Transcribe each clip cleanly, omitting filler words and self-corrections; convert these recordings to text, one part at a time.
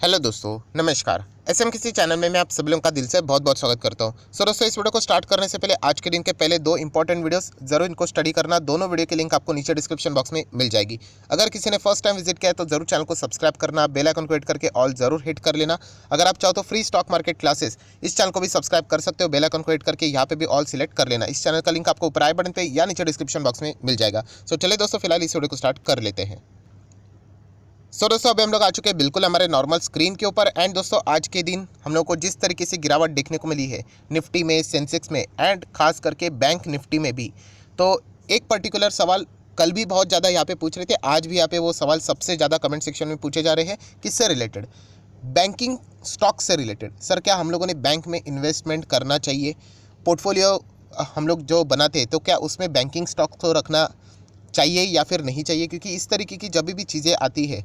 Hello दोस्तों, नमस्कार। SM किसी चैनल में मैं आप सभी लोगों का दिल से बहुत बहुत स्वागत करता हूं। सो दोस्तों, इस वीडियो को स्टार्ट करने से पहले आज के दिन के पहले दो इंपॉर्टेंट वीडियोस जरूर इनको स्टडी करना। दोनों वीडियो की लिंक आपको नीचे डिस्क्रिप्शन बॉक्स में मिल जाएगी। अगर किसी ने फर्स्ट टाइम विजिट किया है तो जरूर चैनल को सब्सक्राइब करना, बेल आइकन को हिट करके ऑल जरूर हिट कर लेना। अगर आप चाहो तो फ्री स्टॉक मार्केट क्लासेस इस चैनल को भी सब्सक्राइब कर सकते हो, बेल आइकन को हिट करके यहाँ पे भी ऑल सिलेक्ट कर लेना। इस चैनल का लिंक आपको ऊपर आई बटन पे या नीचे डिस्क्रिप्शन बॉक्स में मिल जाएगा। सो चलिए दोस्तों, फिलहाल इस वीडियो को स्टार्ट कर लेते हैं। दोस्तों, अभी हम लोग आ चुके हैं बिल्कुल हमारे नॉर्मल स्क्रीन के ऊपर। एंड दोस्तों, आज के दिन हम लोग को जिस तरीके से गिरावट देखने को मिली है निफ्टी में, सेंसेक्स में एंड खास करके बैंक निफ्टी में भी, तो एक पर्टिकुलर सवाल कल भी बहुत ज़्यादा यहाँ पे पूछ रहे थे, आज भी यहाँ पे वो सवाल सबसे ज़्यादा कमेंट सेक्शन में पूछे जा रहे हैं। किससे रिलेटेड? बैंकिंग स्टॉक से रिलेटेड। सर, क्या हम लोगों ने बैंक में इन्वेस्टमेंट करना चाहिए? पोर्टफोलियो हम लोग जो बनाते हैं तो क्या उसमें बैंकिंग स्टॉक तो रखना चाहिए या फिर नहीं चाहिए? क्योंकि इस तरीके की जब भी चीज़ें आती है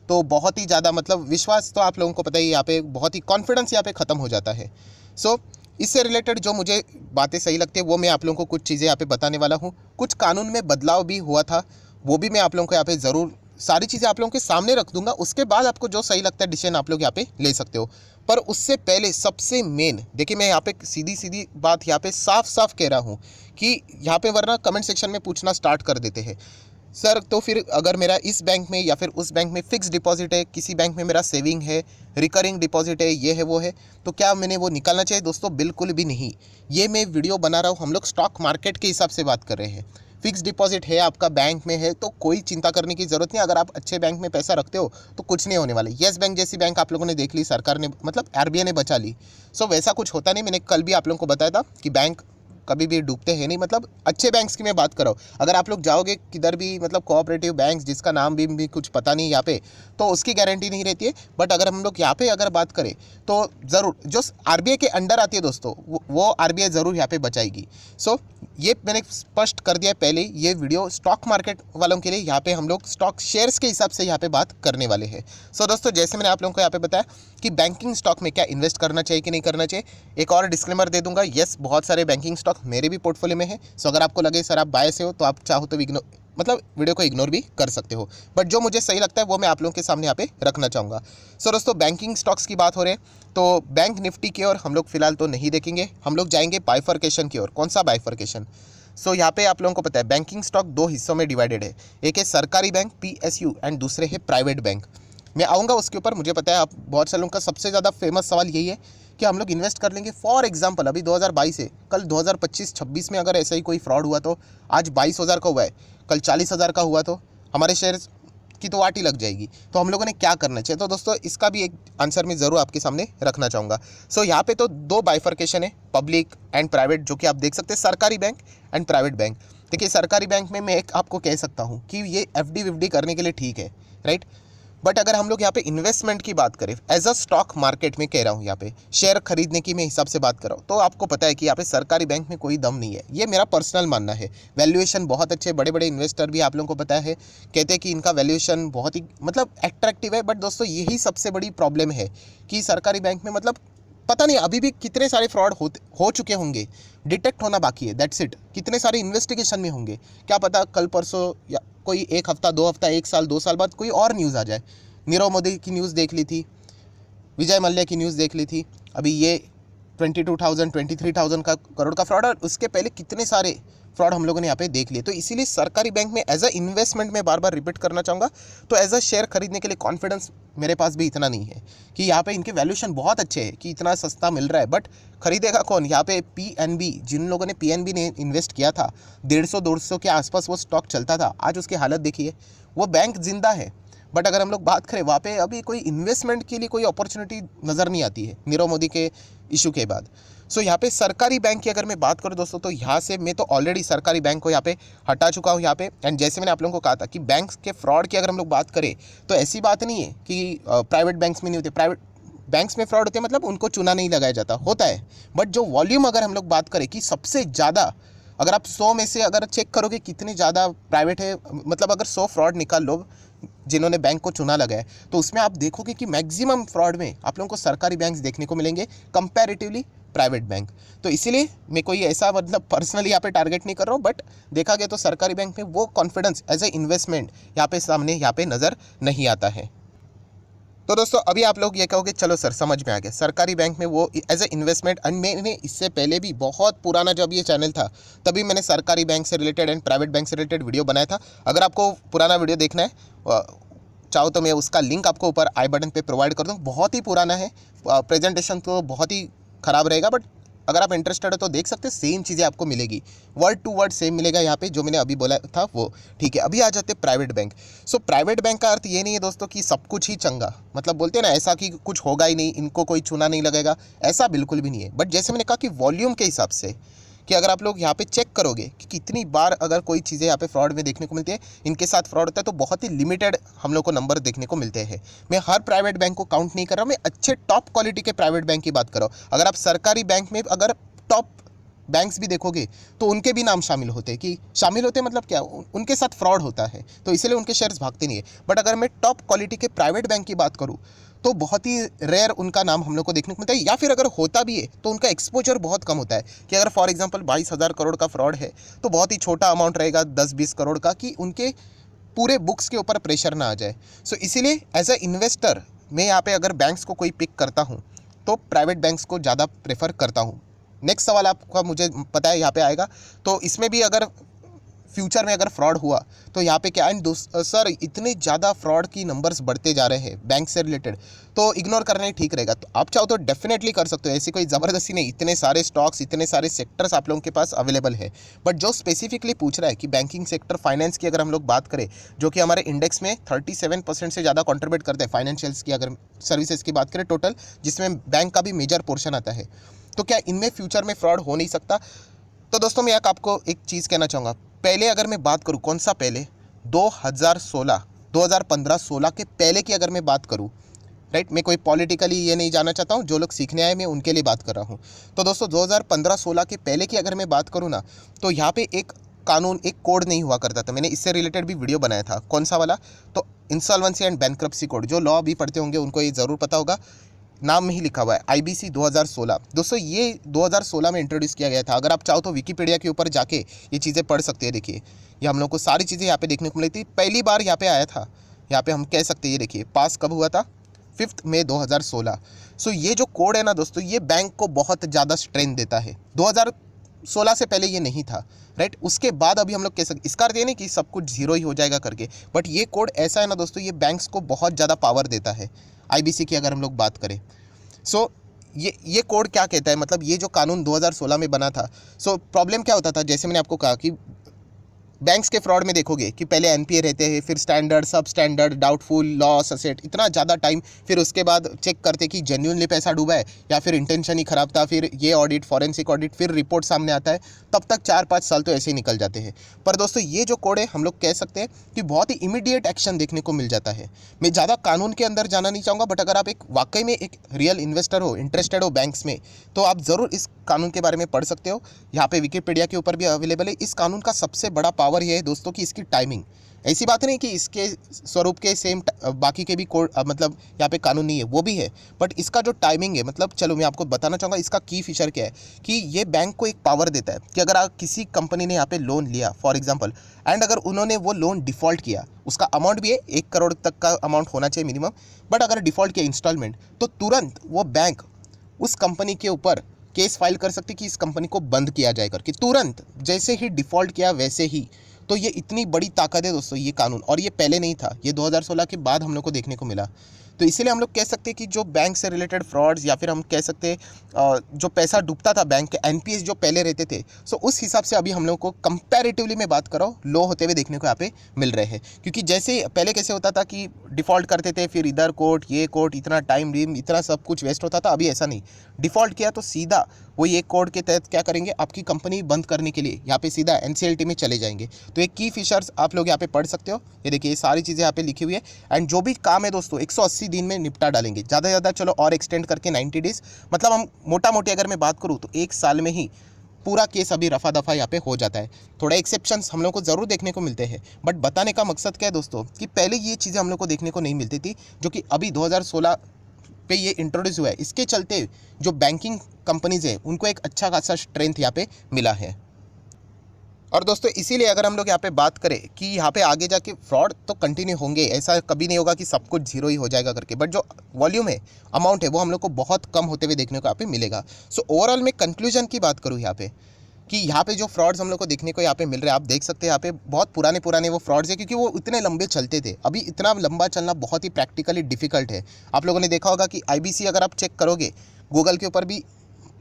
तो बहुत ही ज़्यादा मतलब विश्वास तो आप लोगों को पता ही, यहाँ पे बहुत ही कॉन्फिडेंस यहाँ पे ख़त्म हो जाता है। सो इससे रिलेटेड जो मुझे बातें सही लगती है वो मैं आप लोगों को कुछ चीज़ें यहाँ पे बताने वाला हूँ। कुछ कानून में बदलाव भी हुआ था, वो भी मैं आप लोगों को यहाँ पे ज़रूर सारी चीज़ें आप लोगों के सामने रख दूंगा। उसके बाद आपको जो सही लगता है डिसीजन आप लोग यहाँ पे ले सकते हो। पर उससे पहले सबसे मेन देखिए, मैं यहाँ पे सीधी सीधी बात यहाँ पे साफ साफ कह रहा हूँ कि यहाँ पे वरना कमेंट सेक्शन में पूछना स्टार्ट कर देते हैं, सर तो फिर अगर मेरा इस बैंक में या फिर उस बैंक में फिक्स डिपॉजिट है, किसी बैंक में मेरा सेविंग है, रिकरिंग डिपॉजिट है, ये है वो है, तो क्या मैंने वो निकालना चाहिए? दोस्तों, बिल्कुल भी नहीं। ये मैं वीडियो बना रहा हूँ, हम लोग स्टॉक मार्केट के हिसाब से बात कर रहे हैं। फिक्स डिपॉजिट है आपका बैंक में है तो कोई चिंता करने की ज़रूरत नहीं। अगर आप अच्छे बैंक में पैसा रखते हो तो कुछ नहीं होने वाला। येस बैंक जैसी बैंक आप लोगों ने देख ली, सरकार ने मतलब आरबीआई ने बचा ली। सो वैसा कुछ होता नहीं। मैंने कल भी आप लोगों को बताया था कि बैंक कभी भी डूबते हैं नहीं, मतलब अच्छे बैंक्स की मैं बात कर रहा हूँ। अगर आप लोग जाओगे किधर भी मतलब कोऑपरेटिव बैंक्स जिसका नाम भी कुछ पता नहीं यहाँ पे, तो उसकी गारंटी नहीं रहती है। बट अगर हम लोग यहाँ पे अगर बात करें तो ज़रूर जो आरबीआई के अंडर आती है दोस्तों, वो आरबीआई ज़रूर यहाँ पे बचाएगी। सो ये मैंने स्पष्ट कर दिया है पहले। ये वीडियो स्टॉक मार्केट वालों के लिए, यहाँ पे हम लोग स्टॉक शेयर्स के हिसाब से यहाँ पे बात करने वाले हैं। सो दोस्तों, जैसे मैंने आप लोगों को यहाँ पे बताया कि बैंकिंग स्टॉक में क्या इन्वेस्ट करना चाहिए कि नहीं करना चाहिए, एक और डिस्क्लेमर दे दूंगा। यस, बहुत सारे बैंकिंग स्टॉक मेरे भी पोर्टफोलियो में है। सो अगर आपको लगे सर आप बाय से हो तो आप चाहो तो इग्नोर मतलब वीडियो को इग्नोर भी कर सकते हो। बट जो मुझे सही लगता है वो मैं आप लोगों के सामने यहाँ पे रखना चाहूँगा। सो दोस्तों, बैंकिंग स्टॉक्स की बात हो रही है तो बैंक निफ्टी की ओर हम लोग फिलहाल तो नहीं देखेंगे। हम लोग जाएंगे बाइफर्केशन की ओर। कौन सा बाइफर्केशन? सो यहाँ पे आप लोगों को पता है बैंकिंग स्टॉक दो हिस्सों में डिवाइडेड है। एक है सरकारी बैंक पीएसयू एंड दूसरे है प्राइवेट बैंक। मैं आऊँगा उसके ऊपर। मुझे पता है आप बहुत सारे लोगों का सबसे ज़्यादा फेमस सवाल यही है कि हम लोग इन्वेस्ट कर लेंगे। फॉर एग्जांपल अभी 2022 है, कल 2025-26 में अगर ऐसा ही कोई फ्रॉड हुआ तो आज 22,000 का हुआ है, कल 40,000 का हुआ तो हमारे शेयर की तो वाटी लग जाएगी। तो हम लोगों ने क्या करना चाहिए? तो दोस्तों, इसका भी एक आंसर मैं ज़रूर आपके सामने रखना चाहूँगा। सो यहाँ पे तो दो बाइफर्केशन है, पब्लिक एंड प्राइवेट, जो कि आप देख सकते हैं सरकारी बैंक एंड प्राइवेट बैंक। देखिए, सरकारी बैंक में मैं एक आपको कह सकता हूँ कि ये एफडी विफडी करने के लिए ठीक है, राइट। बट अगर हम लोग यहाँ पे इन्वेस्टमेंट की बात करें एज अ स्टॉक मार्केट में कह रहा हूँ, यहाँ पे शेयर खरीदने की मैं हिसाब से बात कर रहा हूँ, तो आपको पता है कि यहाँ पे सरकारी बैंक में कोई दम नहीं है। ये मेरा पर्सनल मानना है। वैल्यूएशन बहुत अच्छे, बड़े बड़े इन्वेस्टर भी आप लोगों को पता है कहते हैं कि इनका वैल्यूएशन बहुत ही मतलब एट्रैक्टिव है। बट दोस्तों, यही सबसे बड़ी प्रॉब्लम है कि सरकारी बैंक में मतलब पता नहीं अभी भी कितने सारे फ्रॉड हो चुके होंगे, डिटेक्ट होना बाकी है, दैट्स इट। कितने सारे इन्वेस्टिगेशन में होंगे, क्या पता कल परसों या कोई एक हफ्ता, 2 हफ्ता, 1 साल, 2 साल बाद कोई और न्यूज़ आ जाए। नीरव मोदी की न्यूज़ देख ली थी, विजय मल्ल्या की न्यूज़ देख ली थी, अभी ये 22,000 23,000 का करोड़ का फ्रॉड, और उसके पहले कितने सारे फ्रॉड हम लोगों ने यहाँ पे देख लिए। तो इसीलिए सरकारी बैंक में एज अ इन्वेस्टमेंट में बार बार रिपीट करना चाहूँगा, तो एज अ शेयर खरीदने के लिए कॉन्फिडेंस मेरे पास भी इतना नहीं है कि यहाँ पे इनके वैल्यूएशन बहुत अच्छे है कि इतना सस्ता मिल रहा है। बट खरीदेगा कौन? यहाँ पे पीएनबी, जिन लोगों ने पीएनबी ने इन्वेस्ट किया था, 150-200 के आसपास वो स्टॉक चलता था, आज उसकी हालत देखिए। वो बैंक जिंदा है, बट अगर हम लोग बात करें वहाँ पे अभी कोई इन्वेस्टमेंट के लिए कोई अपॉर्चुनिटी नज़र नहीं आती है नीरव मोदी के इशू के बाद। सो यहाँ पे सरकारी बैंक की अगर मैं बात करूँ दोस्तों, तो यहाँ से मैं तो ऑलरेडी सरकारी बैंक को यहाँ पे हटा चुका हूँ यहाँ पे। एंड जैसे मैंने आप लोगों को कहा था कि बैंक के फ्रॉड की अगर हम लोग बात करें तो ऐसी बात नहीं है कि प्राइवेट बैंक्स में नहीं होते। प्राइवेट बैंक्स में फ्रॉड होते हैं मतलब उनको चूना नहीं लगाया जाता, होता है। बट जो वॉल्यूम अगर हम लोग बात करें कि सबसे ज़्यादा, अगर आप 100 में से अगर चेक करोगे कितने ज़्यादा प्राइवेट है, मतलब अगर 100 फ्रॉड निकाल लो जिन्होंने बैंक को चुना लगाया, तो उसमें आप देखोगे कि मैक्सिमम फ्रॉड में आप लोगों को सरकारी बैंक्स देखने को मिलेंगे कंपैरेटिवली प्राइवेट बैंक। तो इसीलिए मैं कोई ऐसा मतलब पर्सनली यहाँ पे टारगेट नहीं कर रहा हूँ, बट देखा गया तो सरकारी बैंक में वो कॉन्फिडेंस एज ए इन्वेस्टमेंट यहाँ पे सामने यहाँ पे नज़र नहीं आता है। तो दोस्तों अभी आप लोग ये कहोगे चलो सर समझ में आ गया, सरकारी बैंक में वो एज ए इन्वेस्टमेंट। एंड मैंने इससे पहले भी बहुत पुराना जब ये चैनल था तभी मैंने सरकारी बैंक से रिलेटेड एंड प्राइवेट बैंक से रिलेटेड वीडियो बनाया था। अगर आपको पुराना वीडियो देखना है चाहो तो मैं उसका लिंक आपको ऊपर आई बटन पे प्रोवाइड कर दूँ। बहुत ही पुराना है, प्रेजेंटेशन तो बहुत ही ख़राब रहेगा, बट अगर आप इंटरेस्टेड हो तो देख सकते हैं, सेम चीज़ें आपको मिलेगी, वर्ड टू वर्ड सेम मिलेगा यहाँ पे जो मैंने अभी बोला था वो। ठीक है, अभी आ जाते हैं private bank. So private bank का अर्थ ये नहीं है दोस्तों कि सब कुछ ही चंगा, मतलब बोलते हैं ना ऐसा कि कुछ होगा ही नहीं, इनको कोई चूना नहीं लगेगा, ऐसा बिल्कुल भी नहीं है। बट जैसे मैंने कहा कि वॉल्यूम के हिसाब से, कि अगर आप लोग यहाँ पे चेक करोगे कि कितनी बार अगर कोई चीज़ें यहाँ पे फ्रॉड में देखने को मिलती है, इनके साथ फ्रॉड होता है, तो बहुत ही लिमिटेड हम लोग को नंबर देखने को मिलते हैं। मैं हर प्राइवेट बैंक को काउंट नहीं कर रहा हूँ, मैं अच्छे टॉप क्वालिटी के प्राइवेट बैंक की बात कर रहा हूँ। अगर आप सरकारी बैंक में अगर टॉप बैंक्स भी देखोगे तो उनके भी नाम शामिल होते हैं, कि शामिल होते हैं मतलब क्या, उनके साथ फ्रॉड होता है तो इसलिए उनके शेयर्स भागते नहीं है। बट अगर मैं टॉप क्वालिटी के प्राइवेट बैंक की बात करूँ तो बहुत ही रेयर उनका नाम हम लोग को देखने को मिलता है, या फिर अगर होता भी है तो उनका एक्सपोजर बहुत कम होता है। कि अगर फॉर एग्जांपल 22,000 करोड़ का फ्रॉड है तो बहुत ही छोटा अमाउंट रहेगा 10-20 करोड़ का, कि उनके पूरे बुक्स के ऊपर प्रेशर ना आ जाए। सो इसीलिए एज अ इन्वेस्टर मैं यहाँ पे अगर बैंक्स को कोई पिक करता हूँ तो प्राइवेट बैंक्स को ज़्यादा प्रेफर करता हूँ। नेक्स्ट सवाल आपका मुझे पता है यहाँ पे आएगा, तो इसमें भी अगर फ्यूचर में अगर फ्रॉड हुआ तो यहाँ पे क्या है सर, इतने ज़्यादा फ्रॉड की नंबर्स बढ़ते जा रहे हैं बैंक से रिलेटेड, तो इग्नोर करना ही ठीक रहेगा। तो आप चाहो तो डेफिनेटली कर सकते हो, ऐसी कोई ज़बरदस्ती नहीं, इतने सारे स्टॉक्स इतने सारे सेक्टर्स आप लोगों के पास अवेलेबल है। बट जो स्पेसिफिकली पूछ रहा है कि बैंकिंग सेक्टर, फाइनेंस की अगर हम लोग बात करें, जो कि हमारे इंडेक्स में 37% से ज़्यादा कॉन्ट्रीब्यूट करते हैं, फाइनेंशियल्स की अगर सर्विसेज की बात करें टोटल, जिसमें बैंक का भी मेजर पोर्शन आता है, तो क्या इनमें फ्यूचर में फ्रॉड हो नहीं सकता? तो दोस्तों मैं आपको एक चीज़ कहना चाहूँगा। पहले अगर मैं बात करूँ, कौन सा पहले, 2016 2015-16 के पहले की अगर मैं बात करूँ, राइट, मैं कोई पॉलिटिकली ये नहीं जाना चाहता हूँ, जो लोग सीखने आए मैं उनके लिए बात कर रहा हूँ। तो दोस्तों 2015-16 के पहले की अगर मैं बात करूँ ना, तो यहाँ पे एक कानून, एक कोड नहीं हुआ करता था। मैंने इससे रिलेटेड भी वीडियो बनाया था। कौन सा वाला? तो इंसॉल्वेंसी एंड बैंक्रप्सी कोड। जो लॉ भी पढ़ते होंगे उनको ये ज़रूर पता होगा, नाम में ही लिखा हुआ है IBC 2016। दोस्तों ये 2016 में इंट्रोड्यूस किया गया था। अगर आप चाहो तो विकीपीडिया के ऊपर जाके ये चीज़ें पढ़ सकते हैं। देखिए ये हम लोग को सारी चीज़ें यहाँ पे देखने को मिली थी, पहली बार यहाँ पे आया था। यहाँ पे हम कह सकते हैं, ये देखिए पास कब हुआ था, 5 मई 2016। सो ये जो कोड है ना दोस्तों, ये बैंक को बहुत ज़्यादा स्ट्रेंथ देता है। 2016 से पहले ये नहीं था, राइट। उसके बाद अभी हम लोग कह सकते, इसका अर्थ ये नहीं कि सब कुछ जीरो ही हो जाएगा करके, बट ये कोड ऐसा है ना दोस्तों, ये बैंक्स को बहुत ज़्यादा पावर देता है। IBC की अगर हम लोग बात करें, सो ये कोड क्या कहता है, मतलब ये जो कानून 2016 में बना था, सो प्रॉब्लम क्या होता था, जैसे मैंने आपको कहा कि बैंक्स के फ्रॉड में देखोगे कि पहले NPA रहते हैं, फिर स्टैंडर्ड, सब स्टैंडर्ड, डाउटफुल, लॉस, असेट, इतना ज़्यादा टाइम, फिर उसके बाद चेक करते कि जेन्युइनली पैसा डूबा है या फिर इंटेंशन ही ख़राब था, फिर ये ऑडिट, फॉरेंसिक ऑडिट, फिर रिपोर्ट सामने आता है, तब तक 4-5 साल तो ऐसे ही निकल जाते हैं। पर दोस्तों ये जो कोड है, हम लोग कह सकते हैं कि बहुत ही इमीडिएट एक्शन देखने को मिल जाता है। मैं ज़्यादा कानून के अंदर जाना नहीं चाहूँगा, बट अगर आप एक वाकई में एक रियल इन्वेस्टर हो, इंटरेस्टेड हो बैंक्स में, तो आप ज़रूर इस कानून के बारे में पढ़ सकते हो। यहाँ पे विकिपीडिया के ऊपर भी अवेलेबल है। इस कानून का सबसे बड़ा पावर ये है दोस्तों कि इसकी टाइमिंग, ऐसी बात नहीं कि इसके स्वरूप के सेम बाकी के भी कोड, मतलब यहाँ पे कानून नहीं है, वो भी है, बट इसका जो टाइमिंग है, मतलब चलो मैं आपको बताना चाहूँगा इसका की फीचर क्या है, कि ये बैंक को एक पावर देता है कि अगर आप किसी कंपनी ने यहाँ पे लोन लिया फॉर एग्जांपल, एंड अगर उन्होंने वो लोन डिफ़ॉल्ट किया, उसका अमाउंट भी है 1 करोड़ तक का अमाउंट होना चाहिए मिनिमम, बट अगर डिफ़ॉल्ट किया इंस्टॉलमेंट, तो तुरंत वो बैंक उस कंपनी के ऊपर केस फाइल कर सकती कि इस कंपनी को बंद किया जाए करके, तुरंत जैसे ही डिफ़ॉल्ट किया वैसे ही। तो ये इतनी बड़ी ताकत है दोस्तों ये कानून, और ये पहले नहीं था, ये 2016 के बाद हम लोग को देखने को मिला। तो इसीलिए हम लोग कह सकते हैं कि जो बैंक से रिलेटेड फ्रॉड्स, या फिर हम कह सकते हैं जो पैसा डूबता था बैंक के, NPS जो पहले रहते थे, सो उस हिसाब से अभी हम लोग को कंपैरेटिवली मैं बात कर रहा हूँ, लो होते हुए देखने को यहाँ पे मिल रहे हैं। क्योंकि जैसे पहले कैसे होता था कि डिफ़ॉल्ट करते थे, फिर इधर कोर्ट, ये कोर्ट, इतना टाइम, इतना सब कुछ वेस्ट होता था। अभी ऐसा नहीं, डिफ़ॉल्ट किया तो सीधा वही एक कोड के तहत क्या करेंगे, आपकी कंपनी बंद करने के लिए यहाँ पे सीधा NCLT में चले जाएंगे। तो एक की फीचर्स आप लोग यहाँ पे पढ़ सकते हो। ये देखिए ये सारी चीज़ें यहाँ पे लिखी हुई है, एंड जो भी काम है दोस्तों 180 दिन में निपटा डालेंगे, ज़्यादा से ज़्यादा चलो और एक्सटेंड करके 90 डेज़, मतलब हम मोटा मोटी अगर मैं बात करूँ तो 1 साल में ही पूरा केस अभी रफा दफा यहाँ पे हो जाता है। थोड़ा एक्सेप्शंस हम लोग को ज़रूर देखने को मिलते हैं, बट बताने का मकसद क्या है दोस्तों, कि पहले ये चीज़ें हम लोग को देखने को नहीं मिलती थी, जो कि अभी 2016 पे ये इंट्रोड्यूस हुआ है। इसके चलते जो बैंकिंग कंपनीज़ हैं उनको एक अच्छा खासा स्ट्रेंथ यहाँ पे मिला है। और दोस्तों इसीलिए अगर हम लोग यहाँ पे बात करें कि यहाँ पे आगे जाके फ्रॉड तो कंटिन्यू होंगे, ऐसा कभी नहीं होगा कि सब कुछ जीरो ही हो जाएगा करके, बट जो वॉल्यूम है, अमाउंट है, वो हम लोग को बहुत कम होते हुए देखने को यहाँ पे मिलेगा। सो ओवरऑल मैं कंक्लूजन की बात करूँ यहाँ पे कि यहाँ पे जो फ्रॉड्स हम लोग को देखने को यहाँ पे मिल रहे हैं, आप देख सकते हैं यहाँ पे बहुत पुराने पुराने वो फ्रॉड्स है, क्योंकि वो इतने लंबे चलते थे। अभी इतना लंबा चलना बहुत ही प्रैक्टिकली डिफिकल्ट है। आप लोगों ने देखा होगा कि आईबीसी अगर आप चेक करोगे, गूगल के ऊपर भी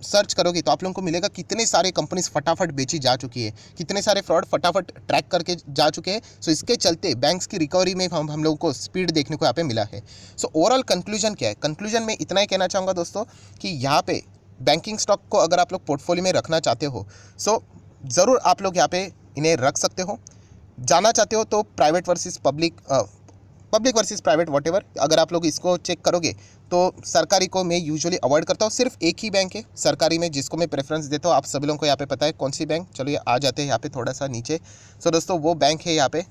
सर्च करोगे, तो आप लोगों को मिलेगा कितने सारे कंपनीज फटाफट बेची जा चुकी है, कितने सारे फ्रॉड फटाफट ट्रैक करके जा चुके हैं। सो इसके चलते बैंक्स की रिकवरी में हम लोगों को स्पीड देखने को यहाँ पे मिला है। सो ओवरऑल कंक्लूजन क्या है? कंक्लूजन में इतना ही कहना चाहूँगा दोस्तों कि यहाँ पे बैंकिंग स्टॉक को अगर आप लोग पोर्टफोलियो में रखना चाहते हो, सो ज़रूर आप लोग यहाँ पे इन्हें रख सकते हो। जाना चाहते हो तो private versus public, public versus private whatever, अगर आप लोग इसको चेक करोगे तो सरकारी को मैं यूजुअली अवॉइड करता हूँ। सिर्फ एक ही बैंक है सरकारी में जिसको मैं प्रेफरेंस देता हूँ। आप सभी लोगों को यहाँ पे पता है कौन सी बैंक। चलो ये आ जाते हैं यहाँ पे थोड़ा सा नीचे। सो दोस्तों वो बैंक है यहाँ पे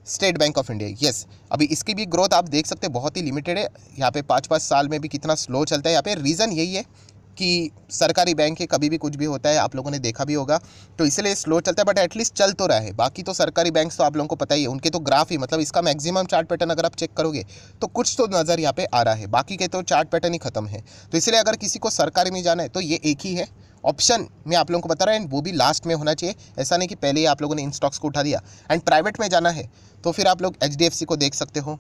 state bank of India. Yes, अभी इसकी भी ग्रोथ आप देख सकते हैं बहुत ही लिमिटेड है। यहाँ पे 5-5 साल में भी कितना स्लो चलता है। यहाँ पे रीज़न यही है कि सरकारी बैंक है, कभी भी कुछ भी होता है, आप लोगों ने देखा भी होगा, तो इसलिए स्लो चलता है, बट एटलीस्ट चल तो रहा है। बाकी तो सरकारी बैंक्स तो आप लोगों को पता ही है, उनके तो ग्राफ ही, मतलब इसका मैक्सिमम चार्ट पैटर्न अगर आप चेक करोगे तो कुछ तो नज़र यहाँ पे आ रहा है, बाकी के तो चार्ट पैटर्न ही खत्म है। तो इसलिए अगर किसी को सरकारी में जाना है तो ये एक ही है ऑप्शन मैं आप लोगों को बता रहा हूँ, एंड वो भी लास्ट में होना चाहिए। ऐसा नहीं कि पहले ही आप लोगों ने इन स्टॉक्स को उठा दिया। एंड प्राइवेट में जाना है तो फिर आप लोग HDFC को देख सकते हो,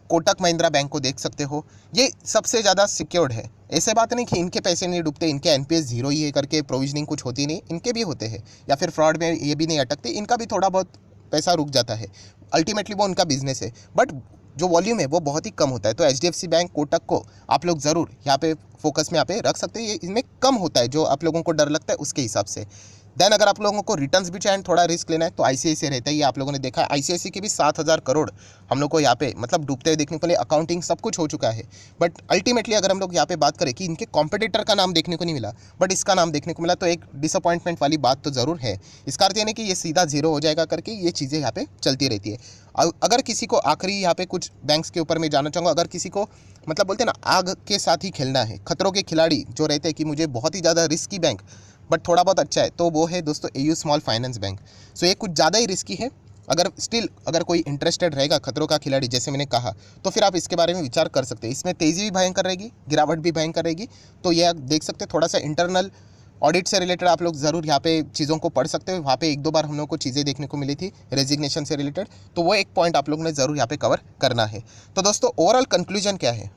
कोटक महिंद्रा बैंक को देख सकते हो, ये सबसे ज़्यादा सिक्योर्ड है। ऐसे बात नहीं कि इनके पैसे नहीं डूबते, इनके NPS जीरो ही है करके प्रोविजनिंग कुछ होती नहीं, इनके भी होते हैं, या फिर फ्रॉड में ये भी नहीं अटकते, इनका भी थोड़ा बहुत पैसा रुक जाता है। अल्टीमेटली वो उनका बिजनेस है, बट जो वॉल्यूम है वो बहुत ही कम होता है। तो HDFC बैंक, कोटक को आप लोग ज़रूर यहाँ पे फोकस में यहाँ पे रख सकते हैं। ये इनमें कम होता है जो आप लोगों को डर लगता है उसके हिसाब से। देन अगर आप लोगों को रिटर्न्स भी चाहिए, थोड़ा रिस्क लेना है, तो ICICI रहता है। ये आप लोगों ने देखा है, ICICI की भी 7,000 करोड़ हम लोग को यहाँ पे मतलब डूबते हुए देखने को लिए, अकाउंटिंग सब कुछ हो चुका है। बट अल्टीमेटली अगर हम लोग यहाँ पे बात करें कि इनके कॉम्पिटिटर का नाम देखने को नहीं मिला, बट इसका नाम देखने को मिला, तो एक डिसअपॉइंटमेंट वाली बात तो ज़रूर है। इसका अर्थ ये नहीं कि ये सीधा जीरो हो जाएगा करके, ये चीज़ें यहाँ पे चलती रहती है। अगर किसी को आखिरी यहाँ पे कुछ बैंक्स के ऊपर मैं जाना चाहूँगा, अगर किसी को मतलब बोलते हैं ना आग के साथ ही खेलना है, खतरों के खिलाड़ी जो रहते हैं कि मुझे बहुत ही ज़्यादा रिस्की बैंक बट थोड़ा बहुत अच्छा है, तो वो है दोस्तों AU स्मॉल फाइनेंस बैंक। सो ये कुछ ज़्यादा ही रिस्की है। अगर कोई इंटरेस्टेड रहेगा खतरों का खिलाड़ी जैसे मैंने कहा, तो फिर आप इसके बारे में विचार कर सकते हैं। इसमें तेज़ी भी भयंकर रहेगी, गिरावट भी भयंकर रहेगी, तो ये आप देख सकते हैं। थोड़ा सा इंटरनल ऑडिट से रिलेटेड आप लोग ज़रूर यहाँ पे चीज़ों को पढ़ सकते हो। वहाँ पे 1-2 बार हम लोग को चीज़ें देखने को मिली थी रेजिग्नेशन से रिलेटेड, तो वो एक पॉइंट आप लोग ने ज़रूर यहाँ पे कवर करना है। तो दोस्तों ओवरऑल कंक्लूजन क्या है?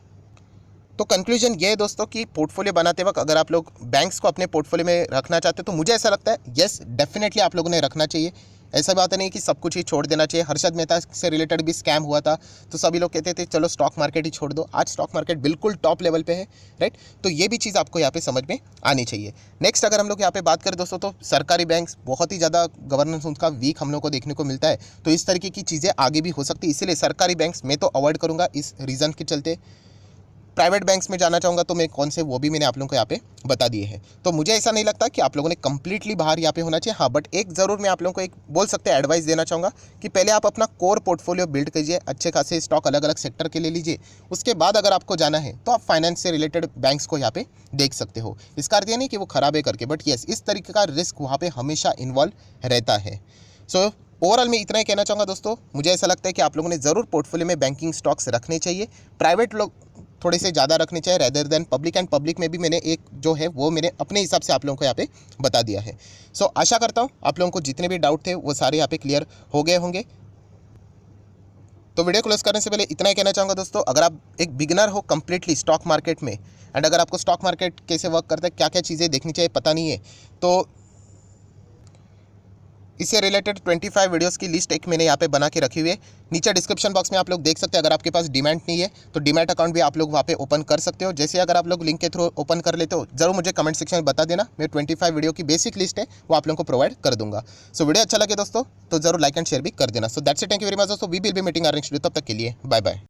तो कंक्लूजन ये है दोस्तों कि पोर्टफोलियो बनाते वक्त अगर आप लोग बैंक्स को अपने पोर्टफोलियो में रखना चाहते हो, तो मुझे ऐसा लगता है येस डेफिनेटली आप लोगों ने रखना चाहिए। ऐसा बात नहीं कि सब कुछ ही छोड़ देना चाहिए। हर्षद मेहता से रिलेटेड भी स्कैम हुआ था, तो सभी लोग कहते थे चलो स्टॉक मार्केट ही छोड़ दो। आज स्टॉक मार्केट बिल्कुल टॉप लेवल पे है, राइट? तो ये भी चीज़ आपको यहाँ पे समझ में आनी चाहिए। नेक्स्ट अगर हम लोग यहाँ पे बात करें दोस्तों, तो सरकारी बैंक्स बहुत ही ज़्यादा गवर्नेंस उनका वीक हम लोग को देखने को मिलता है, तो इस तरीके की चीज़ें आगे भी हो सकती है। इसीलिए सरकारी बैंक्स मैं तो अवॉइड करूँगा इस रीज़न के चलते। प्राइवेट बैंक्स में जाना चाहूँगा तो मैं कौन से, वो भी मैंने आप लोगों को यहाँ पे बता दिए हैं। तो मुझे ऐसा नहीं लगता कि आप लोगों ने कंप्लीटली बाहर यहाँ पे होना चाहिए। हाँ, बट एक ज़रूर मैं आप लोगों को एक बोल सकते हैं एडवाइस देना चाहूँगा कि पहले आप अपना कोर पोर्टफोलियो बिल्ड कीजिए, अच्छे खासे स्टॉक अलग अलग सेक्टर के ले लीजिए। उसके बाद अगर आपको जाना है तो आप फाइनेंस से रिलेटेड बैंक्स को यहाँ पे देख सकते हो। इसका अर्थ ये नहीं कि वो ख़राब है करके, बट येस इस तरीके का रिस्क वहाँ पर हमेशा इन्वॉल्व रहता है। सो ओवरऑल मैं इतना ही कहना चाहूँगा दोस्तों, मुझे ऐसा लगता है कि आप लोगों ने ज़रूर पोर्टफोलियो में बैंकिंग स्टॉक्स रखने चाहिए। प्राइवेट लोग थोड़े से ज़्यादा रखने चाहिए rather than public, and public में भी मैंने एक जो है वो मैंने अपने हिसाब से आप लोगों को यहाँ पे बता दिया है। सो आशा करता हूँ आप लोगों को जितने भी डाउट थे वो सारे यहाँ पे क्लियर हो गए होंगे। तो वीडियो क्लोज करने से पहले इतना ही कहना चाहूँगा दोस्तों, अगर आप एक बिगिनर हो कंप्लीटली स्टॉक मार्केट में, एंड अगर आपको स्टॉक मार्केट कैसे वर्क करता है, क्या क्या चीज़ें देखनी चाहिए पता नहीं है, तो इससे रिलेटेड 25 वीडियोस की लिस्ट एक मैंने यहाँ पे बना के रखी हुई है। नीचे डिस्क्रिप्शन बॉक्स में आप लोग देख सकते हैं। अगर आपके पास डीमैट नहीं है तो डीमैट अकाउंट भी आप लोग वहाँ पे ओपन कर सकते हो। जैसे अगर आप लोग लिंक के थ्रू ओपन कर लेते हो, जरूर मुझे कमेंट सेक्शन में बता देना। मैं 25 वीडियो की बेसिक लिस्ट है वो आप लोगों को प्रोवाइड कर दूंगा। सो वीडियो अच्छा लगे दोस्तों तो जरूर लाइक एंड शेयर भी कर देना। So that's it, thank you very much दोस्तों। We will be meeting our next video, तब तक के लिए बाय बाय।